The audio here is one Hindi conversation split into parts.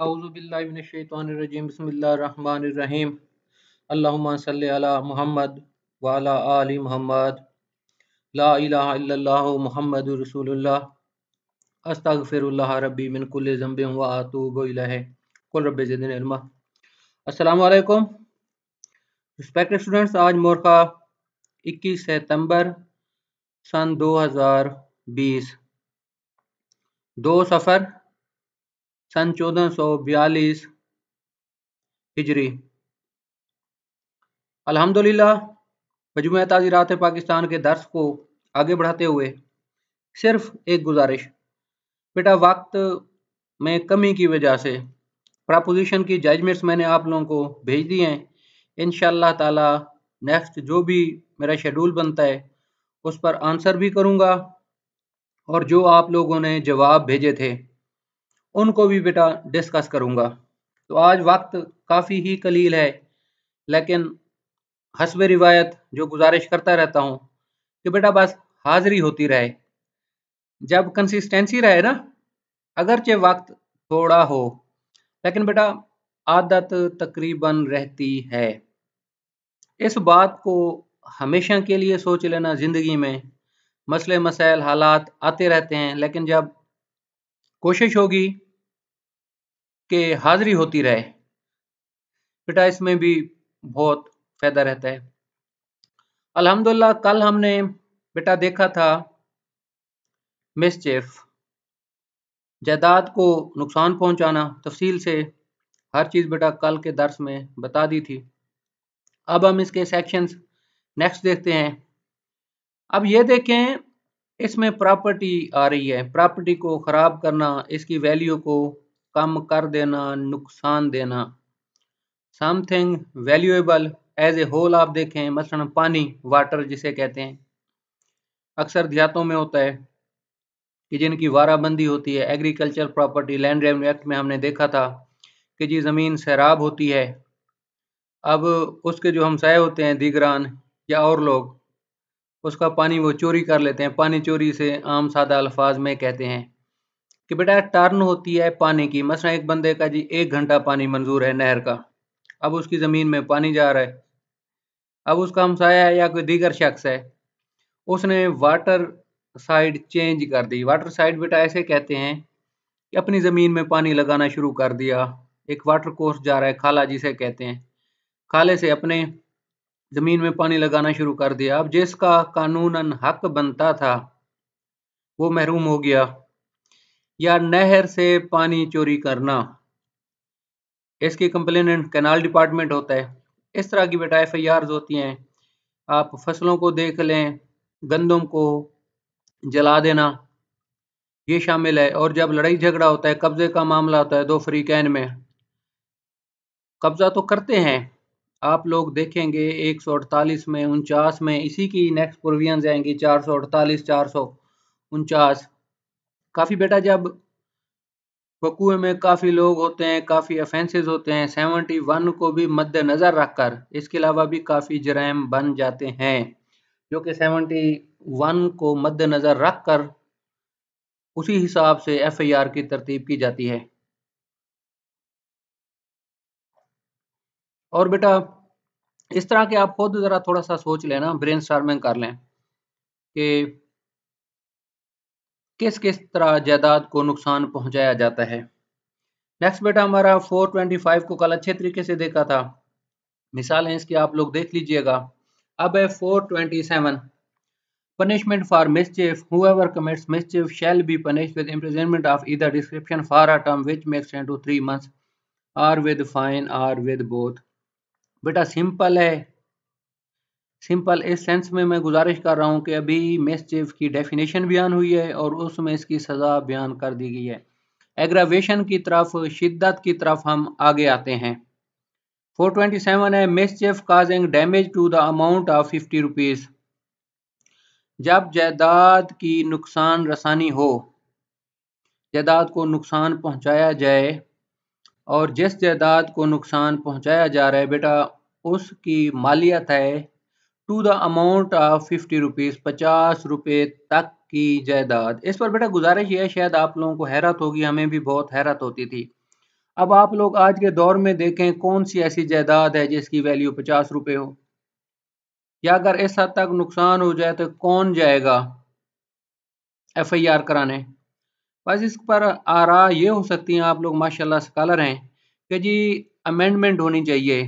औज़ुबिल्लाहिमिनश्शैतानिर्रजीम बिस्मिल्लाहिर्रहमानिर्रहीम अल्लाहुम्मा सल्लि अला मुहम्मद व अला आलि मुहम्मद ला इलाहा इल्लल्लाहु मुहम्मदुर रसूलुल्लाह अस्तगफिरुल्लाह रब्बी मिन कुल्लि ज़ंबिन व अतूबु इलैहि कुल रब्बि ज़िदनी इल्मा। अस्सलामु अलैकुम रिस्पेक्टेड स्टूडेंट्स, आज मोरखा 21 सितंबर सन 2020 2 सफ़र सन 1442 हिजरी। अल्हम्दुलिल्लाह मजमूआ ताज़ीरात पाकिस्तान के दर्स को आगे बढ़ाते हुए सिर्फ एक गुजारिश, बेटा वक्त में कमी की वजह से प्रपोजिशन की जजमेंट्स मैंने आप लोगों को भेज दी हैं। इंशाअल्लाह ताला नेक्स्ट जो भी मेरा शेड्यूल बनता है उस पर आंसर भी करूँगा और जो आप लोगों ने जवाब भेजे थे उनको भी बेटा डिस्कस करूँगा। तो आज वक्त काफ़ी ही कलील है, लेकिन हस्बे रिवायत जो गुजारिश करता रहता हूँ कि बेटा बस हाज़िरी होती रहे, जब कंसिस्टेंसी रहे ना, अगरचे वक्त थोड़ा हो लेकिन बेटा आदत तकरीबन रहती है। इस बात को हमेशा के लिए सोच लेना, ज़िंदगी में मसले मसाइल हालात आते रहते हैं, लेकिन जब कोशिश होगी कि हाज़िरी होती रहे बेटा इसमें भी बहुत फ़ायदा रहता है। अल्हम्दुलिल्लाह कल हमने बेटा देखा था मिसचिफ, जायदाद को नुकसान पहुंचाना, तफसील से हर चीज़ बेटा कल के दर्स में बता दी थी। अब हम इसके सेक्शंस नेक्स्ट देखते हैं। अब ये देखें, इसमें प्रॉपर्टी आ रही है, प्रॉपर्टी को ख़राब करना, इसकी वैल्यू को कम कर देना, नुकसान देना। Something valuable as a whole आप देखें, मसलन पानी, वाटर जिसे कहते हैं, अक्सर देहातों में होता है कि जिनकी वाराबंदी होती है, agriculture property land revenue act में हमने देखा था कि जी ज़मीन सैराब होती है। अब उसके जो हमसाए होते हैं, दीगरान या और लोग, उसका पानी वो चोरी कर लेते हैं। पानी चोरी से आम सादा अल्फाज में कहते हैं कि बेटा टर्न होती है पानी की। मसलन एक बंदे का जी 1 घंटा पानी मंजूर है नहर का, अब उसकी ज़मीन में पानी जा रहा है। अब उसका हमसाया है या कोई दीगर शख्स है, उसने वाटर साइड चेंज कर दी। वाटर साइड बेटा ऐसे कहते हैं कि अपनी ज़मीन में पानी लगाना शुरू कर दिया। एक वाटर कोर्स जा रहा है, खाला जिसे कहते हैं, खाले से अपने ज़मीन में पानी लगाना शुरू कर दिया। अब जिसका कानूनन हक बनता था वो महरूम हो गया। या नहर से पानी चोरी करना, इसकी कंप्लेनेंट कैनाल डिपार्टमेंट होता है। इस तरह की बेटा FIRs होती हैं। आप फसलों को देख लें, गंदम को जला देना ये शामिल है। और जब लड़ाई झगड़ा होता है, कब्जे का मामला होता है, दो फरीकैन में कब्जा तो करते हैं। आप लोग देखेंगे 148 में, 49 में इसी की नेक्स्ट प्रोविजंस आएंगी, 448, 449। काफ़ी बेटा जब वकूए में काफ़ी लोग होते हैं, काफ़ी ऑफेंसेस होते हैं, 71 को भी मद्देनज़र रखकर इसके अलावा भी काफ़ी जराइम बन जाते हैं, जो कि 71 को मद्देनज़र रखकर उसी हिसाब से FIR की तरतीब की जाती है। और बेटा इस तरह के आप खुद ज़रा थोड़ा सा सोच लेना, ब्रेनस्टॉर्मिंग कर लें कि किस किस तरह जायदाद को नुकसान पहुंचाया जाता है। नेक्स्ट बेटा हमारा 425 को कल अच्छे तरीके से देखा था, मिसालें इसकी आप लोग देख लीजिएगा। अब है 427, punishment for mischief. Whoever commits mischief shall be punished with imprisonment of either description for a term which may extend to 3 months or with fine or with both. बेटा सिंपल है, सिंपल इस सेंस में मैं गुजारिश कर रहा हूं कि अभी मिसचिफ की डेफिनेशन बयान हुई है और उसमें इसकी सज़ा बयान कर दी गई है। एग्रावेशन की तरफ, शिद्दत की तरफ हम आगे आते हैं। 427 है mischief causing damage to the amount of 50 rupees. जब जायदाद की नुकसान रसानी हो, जायदाद को नुकसान पहुंचाया जाए, और जिस जायदाद को नुकसान पहुंचाया जा रहा है बेटा उसकी मालियत है to the amount of 50 rupees, 50 रुपये तक की जायदाद। इस पर बेटा गुजारिश ये है, शायद आप लोगों को हैरत होगी, हमें भी बहुत हैरत होती थी। अब आप लोग आज के दौर में देखें कौन सी ऐसी जायदाद है जिसकी वैल्यू 50 रुपए हो, या अगर इस हद तक नुकसान हो जाए तो कौन जाएगा FIR कराने। बस इस पर आरा ये हो सकती हैं, आप लोग माशाल्लाह स्कॉलर हैं, कि जी अमेंडमेंट होनी चाहिए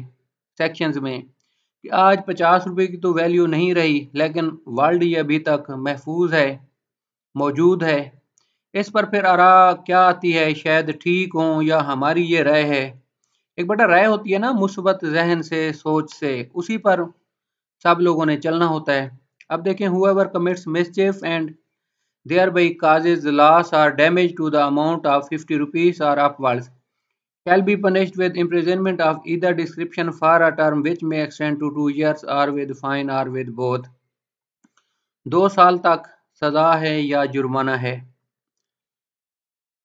सेक्शंस में कि आज 50 रुपए की तो वैल्यू नहीं रही, लेकिन वर्ल्ड ये अभी तक महफूज है, मौजूद है। इस पर फिर आरा क्या आती है, शायद ठीक हो या हमारी ये राय है। एक बेटा राय होती है ना, मुस्बत जहन से, सोच से, उसी पर सब लोगों ने चलना होता है। अब देखें, whoever commits mischief and thereby causes loss or damage to the amount of 50 rupees or upwards shall be punished with imprisonment of either description for a term which may extend to 2 years or with fine or with both। 2 साल तक सजा है या जुर्माना है।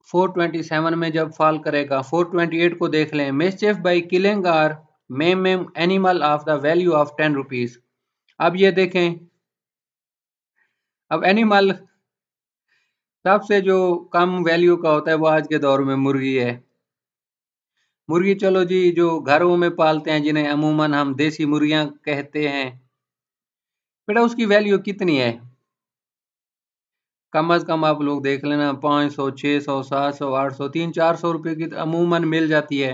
427 में जब फॉल करेगा। 428 को देख लें, मिसचिफ बाई किलिंग और maiming animal of the value of 10 rupees. अब ये देखें, अब एनिमल सबसे जो कम वैल्यू का होता है वो आज के दौर में मुर्गी है। मुर्गी चलो जी जो घरों में पालते हैं, जिन्हें अमूमन हम देसी मुर्गियां कहते हैं, बेटा उसकी वैल्यू कितनी है? कम अज कम आप लोग देख लेना, 500, 600, 700, 800, 300-400 रुपए की तो अमूमन मिल जाती है,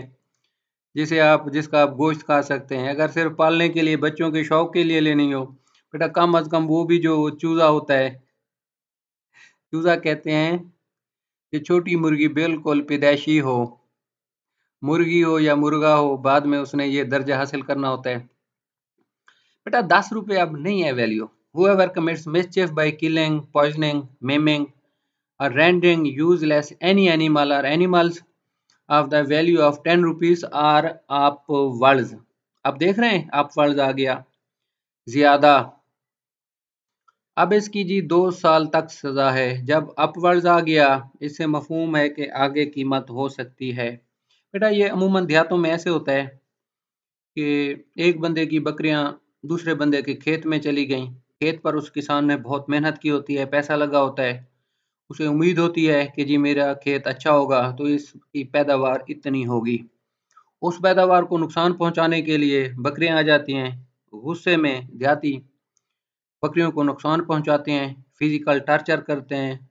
जिसका आप गोश्त खा सकते हैं। अगर सिर्फ पालने के लिए, बच्चों के शौक के लिए लेनी हो, बेटा कम अज कम वो भी जो चूजा होता है, चूजा कहते हैं, ये छोटी मुर्गी बिल्कुल पैदाइशी हो, मुर्गी हो या मुर्गा हो, बाद में उसने ये दर्जा हासिल करना होता है। बेटा 10 रुपए अब नहीं है value. Whoever commits mischief by killing, poisoning, maiming or rendering useless any animal or animals of the value of 10 rupees are upwards। अब देख रहे हैं upwards आ गया ज्यादा। अब इसकी जी 2 साल तक सजा है। जब अपवर्ड्स आ गया, इससे मफहूम है कि आगे कीमत हो सकती है। बेटा ये अमूमन देहातों में ऐसे होता है कि एक बंदे की बकरियां दूसरे बंदे के खेत में चली गईं। खेत पर उस किसान ने बहुत मेहनत की होती है, पैसा लगा होता है, उसे उम्मीद होती है कि जी मेरा खेत अच्छा होगा तो इसकी पैदावार इतनी होगी। उस पैदावार को नुकसान पहुंचाने के लिए बकरियां आ जाती हैं। गुस्से में देहाती बकरियों को नुकसान पहुंचाते हैं, फिजिकल टॉर्चर करते हैं।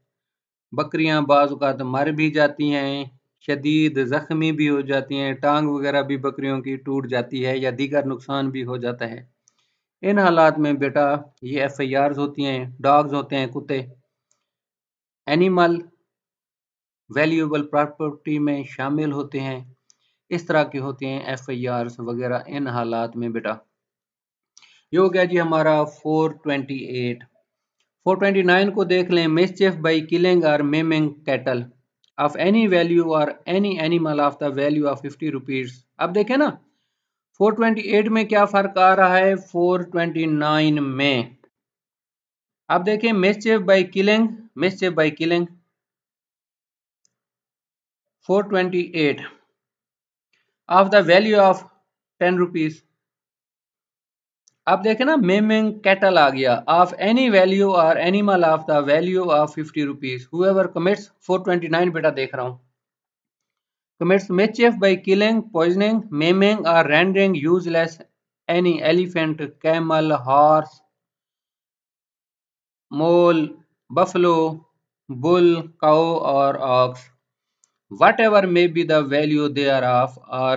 बकरियां बाज़ औक़ात मर भी जाती हैं, शदीद ज़ख्मी भी हो जाती हैं, टांग वगैरह भी बकरियों की टूट जाती है या दीगर नुकसान भी हो जाता है। इन हालात में बेटा ये FIRs होती हैं, डॉग्स होते हैं, कुत्ते, एनिमल वैल्यूएबल प्रॉपर्टी में शामिल होते हैं। इस तरह की होती हैं FIRs वगैरह इन हालात में बेटा। ये हो गया जी हमारा 428। 429 को देख लें, मिसचिफ बाई किलिंग और मेमिंग कैटल ऑफ एनी वैल्यू और any animal of the value of 50 rupees. अब देखें ना 428 में क्या फर्क आ रहा है 429 में। अब देखें mischief by killing, mischief by killing 428 of the value of 10 rupees. अब देखें ना मेमिंग कैटल आ गया, ऑफ एनी वैल्यू और animal of the value of 50 rupees. Whoever commits 429 बेटा देख रहा हूं, commits mischief by killing, poisoning, maiming or rendering useless any elephant, camel, horse, mole, buffalo, bull, cow or ox, whatever may be the value thereof, or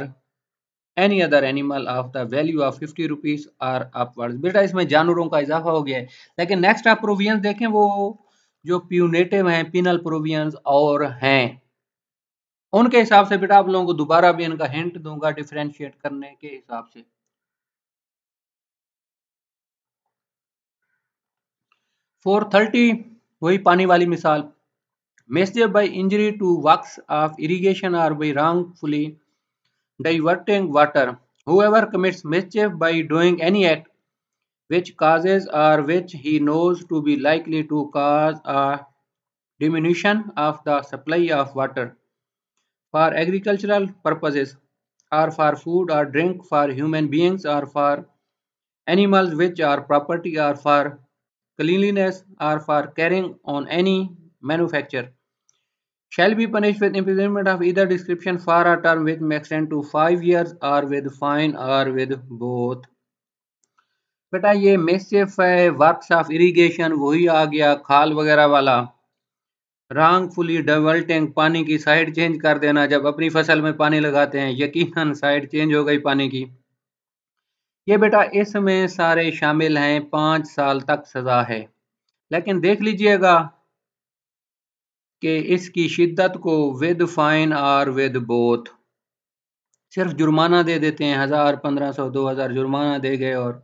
any other animal of the value of 50 rupees or upwards। बेटा इसमें जानवरों का इजाफा हो गया है, लेकिन नेक्स्ट आप प्रोविजंस देखें वो जो प्यूनेटिव हैं, पिनल प्रोविजंस और हैं, उनके हिसाब से बेटा आप लोगों को दोबारा भी इनका हिंट दूंगा डिफरेंशिएट करने के हिसाब से। 430 वही पानी वाली मिसाल, mischief by injury to works of irrigation or by wrongfully diverting water। Whoever commits mischief by doing any act which causes or which he knows to be likely to cause a diminution of the supply of water for agricultural purposes or for food or drink for human beings or for animals which are property or for cleanliness or for carrying on any manufacture shall be punished with imprisonment of either description for a term which may extend to 5 years or with fine or with both। बेटा ये मिसचिफ है, वर्क्स ऑफ इरिगेशन वही आ गया, खाल वगैरह वाला। रॉन्गफुली डाइवर्टिंग, पानी की साइड चेंज कर देना, जब अपनी फसल में पानी लगाते हैं यकीनन साइड चेंज हो गई पानी की। ये बेटा इसमें सारे शामिल हैं, 5 साल तक सजा है। लेकिन देख लीजिएगा कि इसकी शिद्दत को विद फाइन और विद बोथ। सिर्फ जुर्माना दे देते हैं, 1000 1500 2000 जुर्माना दे गए और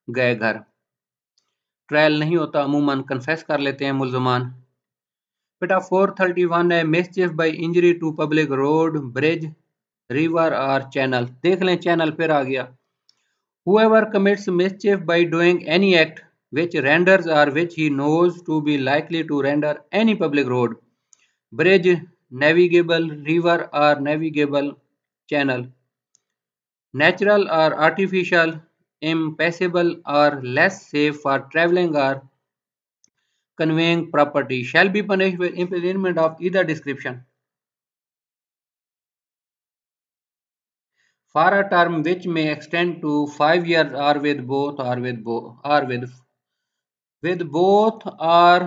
गए घर। ट्रायल नहीं होता, अमूमन कन्फेस कर लेते हैं मुल्जमान। बेटा 431 है, mischief by injury to public road, bridge, river और चैनल। देख लें चैनल फिर आ गया। Whoever commits mischief by doing any act which renders or which he knows to be likely to render any public road, bridge, navigable, river or navigable channel, natural or artificial, impassable or less safe for travelling or conveying property shall be punished with imprisonment of either description for a term which may extend to 5 years or with both or with both और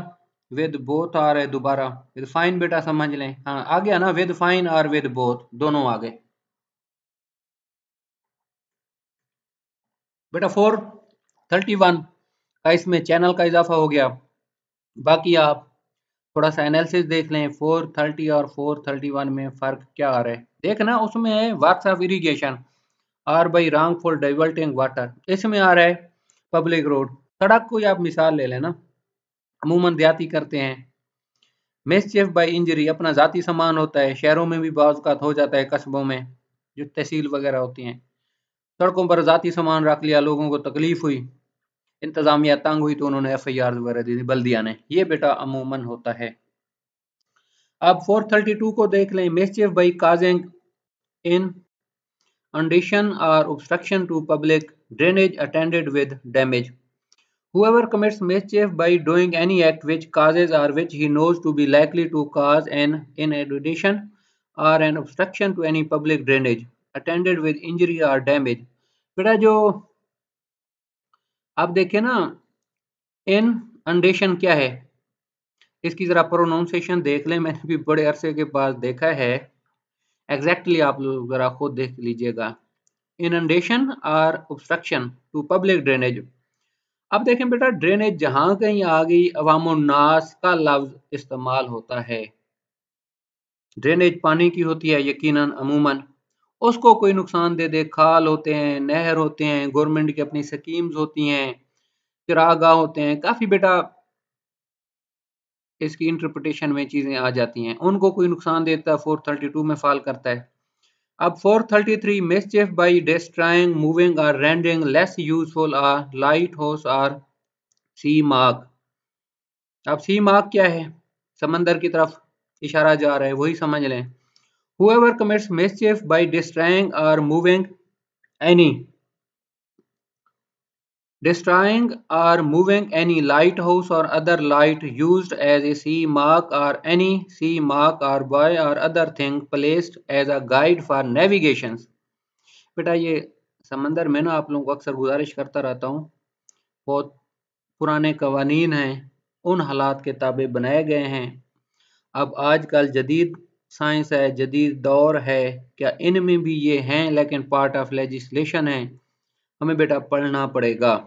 है दोबारा विद फाइन। बेटा समझ लें, हाँ आ गया ना, विद फाइन और विद बोथ दोनों आ गए। बेटा 431 का इसमें चैनल का इजाफा हो गया। बाकी आप थोड़ा सा एनालिसिस देख लें, 430 और 431 में फ़र्क क्या आ रहा है। देखना उसमें है वर्क्स ऑफ इरिगेशन और बाई रॉन्गफुल डाइवर्टिंग वाटर, इसमें आ रहा है पब्लिक रोड। सड़क को आप मिसाल ले लेना, अमूमन देहाती करते हैं। मिसचिफ बाई इंजरी अपना ज़ाती सामान होता है, शहरों में भी बाज़ औक़ात हो जाता है, कस्बों में जो तहसील वगैरह होती हैं। सड़कों पर ज़ाती सामान रख लिया, लोगों को तकलीफ हुई, इंतज़ामिया तंग हुई तो उन्होंने FIR वगैरह दी बल्दिया ने, ये बेटा अमूमन होता है। अब 432 को देख लें, मिसचिफ by causing in addition or obstruction to public drainage attended with damage। Whoever commits mischief by doing any act which causes or which he knows to be likely to cause an inundation or an obstruction to any public drainage attended with injury or damage। बेटा जो आप देखें ना, इनंडेशन क्या है, इसकी ज़रा प्रोनाउंसिएशन देख लें, मैंने भी बड़े अरसे के बाद देखा है। एग्जैक्टली आप लोग ज़रा खुद देख लीजिएगा, इनंडेशन और ऑब्स्ट्रक्शन टू पब्लिक ड्रेनेज। अब देखें बेटा, ड्रेनेज जहां कहीं आ गई अवामुन्नास का लफ्ज इस्तेमाल होता है। ड्रेनेज पानी की होती है यकीनन, अमूमन उसको कोई नुकसान दे दे, खाल होते हैं, नहर होते हैं, गवर्नमेंट की अपनी स्कीम्स होती हैं, चिरागाह होते हैं, काफ़ी बेटा इसकी इंटरप्रिटेशन में चीज़ें आ जाती हैं, उनको कोई नुकसान देता है 432 में फॉल करता है। अब 433 मिसचिफ बाय डिस्ट्रॉइंग, मूविंग और rendering less useful or light house और सी मार्क। अब सी मार्क क्या है, समंदर की तरफ इशारा जा रहा है, वही समझ लें। Whoever commits mischief by destroying or moving any lighthouse or other light used as a sea mark or any sea mark or buoy or other thing placed as a guide for navigation। बेटा ये समंदर में ना आप लोगों को अक्सर गुजारिश करता रहता हूँ, बहुत पुराने कवानीन हैं, उन हालात के ताबे बनाए गए हैं। अब आजकल जदीद साइंस है, जदीद दौर है, क्या इनमें भी ये हैं, लेकिन पार्ट ऑफ लेजिस्लेशन है, हमें बेटा पढ़ना पड़ेगा।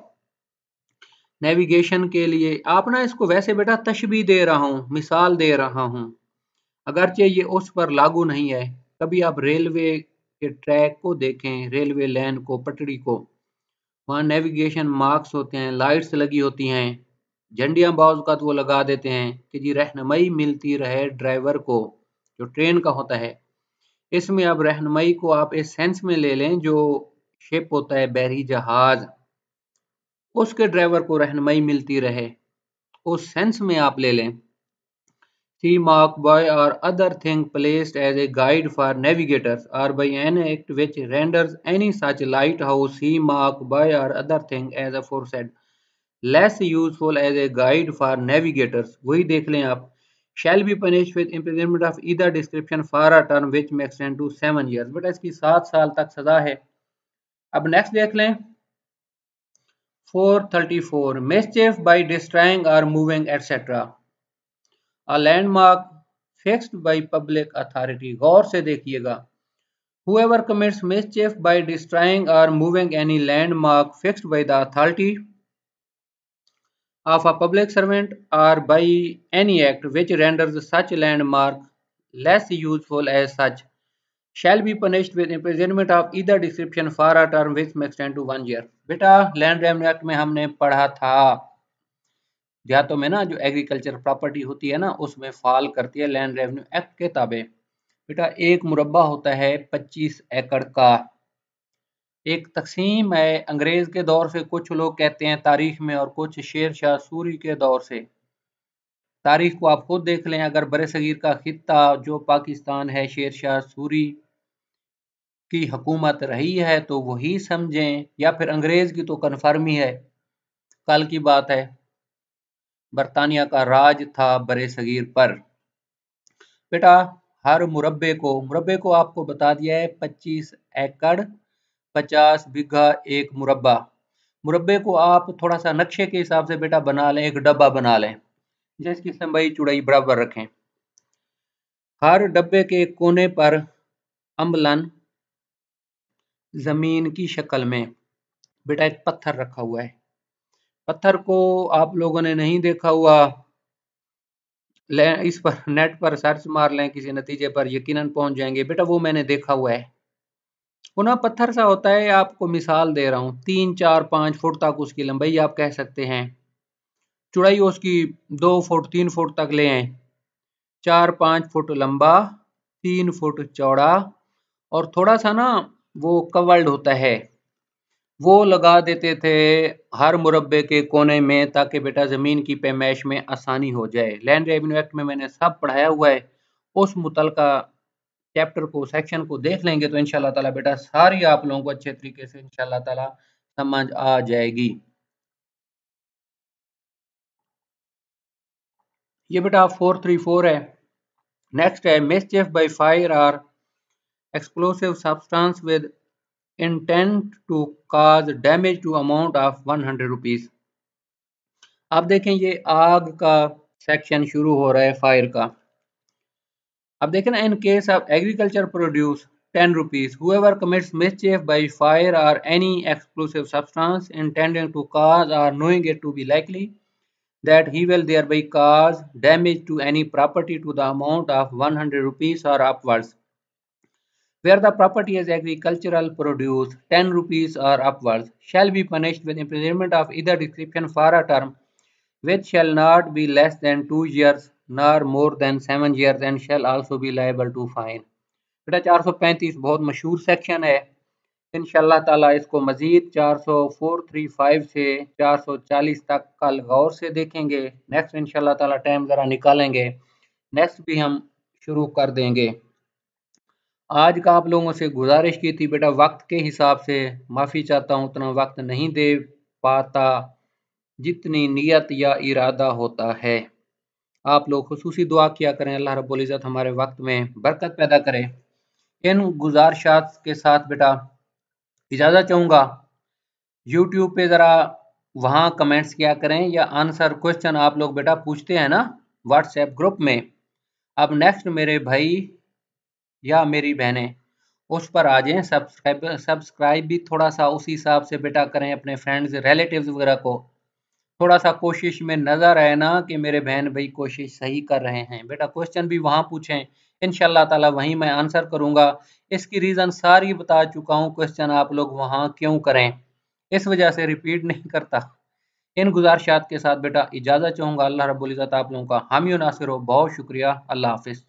नेविगेशन के लिए आप ना इसको वैसे बेटा तशबीह दे रहा हूँ, मिसाल दे रहा हूँ, अगरचे ये उस पर लागू नहीं है। कभी आप रेलवे के ट्रैक को देखें, रेलवे लाइन को, पटड़ी को, वहाँ नेविगेशन मार्क्स होते हैं, लाइट्स लगी होती हैं, झंडियाँ बाज़ औक़ात वो लगा देते हैं कि जी रहनुमाई मिलती रहे ड्राइवर को, जो ट्रेन का होता है। इसमें अब रहनुमाई को आप इस सेंस में ले लें, जो शिप होता है, बहरी जहाज, उसके ड्राइवर को रहनुमाई मिलती रहे, उस सेंस में आप ले लें। Sea mark by or other thing placed as a guide for navigators or by an act which renders any such lighthouse, sea mark by or other thing as aforesaid less useful as a guide for navigators। वही देख लें आप, shall be punished with imprisonment of either description for a term which may extend to 7 years। बेटा इसकी 7 साल तक सजा है। अब नेक्स्ट देख लें 434 mischief by destroying or moving etc a landmark fixed by public authority। गौर से देखिएगा, whoever commits mischief by destroying or moving any landmark fixed by the authority of a public servant or by any act which renders such landmark less useful as such shall be punished with imprisonment of either description for a term which may extend to 1 year। बेटा लैंड रेवेन्यू एक्ट में हमने पढ़ा था देहातों में ना जो एग्रीकल्चर प्रॉपर्टी होती है ना उसमें फॉल करती है लैंड रेवेन्यू एक्ट के ताबे। बेटा एक मुरब्बा होता है 25 एकड़ का। एक तकसीम है अंग्रेज के दौर से, कुछ लोग कहते हैं तारीख में और कुछ शेर शाह सूरी के दौर से। तारीख को आप खुद देख लें, अगर बरसगीर का खित्ता जो पाकिस्तान है शेर शाह सूरी की हुकूमत रही है तो वही समझें, या फिर अंग्रेज की तो कन्फर्म ही है, कल की बात है, बरतानिया का राज था बरसगीर पर। बेटा हर मुरब्बे को आपको बता दिया है 25 एकड़ 50 बीघा एक मुरब्बा। मुरब्बे को आप थोड़ा सा नक्शे के हिसाब से बेटा बना लें, एक डब्बा बना लें जिसकी लंबाई चौड़ाई बराबर रखें। हर डब्बे के कोने पर अम्लन जमीन की शक्ल में बेटा एक पत्थर रखा हुआ है। पत्थर को आप लोगों ने नहीं देखा हुआ, इस पर नेट पर सर्च मार लें, किसी नतीजे पर यकीनन पहुंच जाएंगे। बेटा वो मैंने देखा हुआ है। पुनः पत्थर सा होता है, आपको मिसाल दे रहा हूँ, 3 4 5 फुट तक उसकी लंबाई आप कह सकते हैं, चौड़ाई उसकी 2 फुट 3 फुट तक ले आए, 4 5 फुट लंबा 3 फुट चौड़ा, और थोड़ा सा ना वो कवर्ड होता है, वो लगा देते थे हर मुरब्बे के कोने में ताकि बेटा ज़मीन की पैमाइश में आसानी हो जाए। लैंड रेवेन्यू एक्ट में मैंने सब पढ़ाया हुआ है, उस मुतलका चैप्टर को सेक्शन को देख लेंगे तो इंशाल्लाह ताला बेटा सारी आप लोगों को अच्छे तरीके से इंशाल्लाह ताला समझ आ जाएगी। ये बेटा 434 है। नेक्स्ट है मिसचिफ बाय फायर और explosive substance with intent to cause damage to amount of 100 rupees. अब देखें ये आग का सेक्शन शुरू हो रहा है फायर का। अब देखें ना, in case of agriculture produce 10 rupees, whoever commits mischief by fire or any explosive substance intending to cause or knowing it to be likely that he will thereby cause damage to any property to the amount of 100 rupees or upwards, where the property is agricultural produce 10 rupees or upwards, shall be punished with imprisonment of either description for a term which shall not be less than 2 years nor more than 7 years and shall also be liable to fine। बेटा 435 बहुत मशहूर सेक्शन है, इंशाल्लाह ताला इसको मजीद 435 से 440 तक कल गौर से देखेंगे। नेक्स्ट इंशाल्लाह ताला टाइम ज़रा निकालेंगे, नेक्स्ट भी हम शुरू कर देंगे। आज का आप लोगों से गुजारिश की थी बेटा, वक्त के हिसाब से माफ़ी चाहता हूँ, उतना वक्त नहीं दे पाता जितनी नीयत या इरादा होता है। आप लोग खुसूसी दुआ किया करें, अल्लाह रब्बुल इज़्ज़त हमारे वक्त में बरकत पैदा करे। इन गुजारिशात के साथ बेटा इजाज़त चाहूँगा। यूट्यूब पे ज़रा वहाँ कमेंट्स किया करें या आंसर क्वेश्चन आप लोग बेटा पूछते हैं ना व्हाट्सएप ग्रुप में। अब नेक्स्ट मेरे भाई या मेरी बहनें उस पर आ जाएं, सब्सक्राइब भी थोड़ा सा उसी हिसाब से बेटा करें, अपने फ्रेंड्स रिलेटिव्स वगैरह को थोड़ा सा कोशिश में नज़र आए ना कि मेरे बहन भाई कोशिश सही कर रहे हैं। बेटा क्वेश्चन भी वहाँ पूछें, इंशाल्लाह ताला वहीं मैं आंसर करूँगा। इसकी रीज़न सारी बता चुका हूँ, क्वेश्चन आप लोग वहाँ क्यों करें, इस वजह से रिपीट नहीं करता। इन गुजारिशात के साथ बेटा इजाज़त चाहूँगा। अल्लाह रब्बुल इज़्ज़त आप लोगों का हामी और नासिर हो। बहुत शुक्रिया। अल्लाह हाफिज़।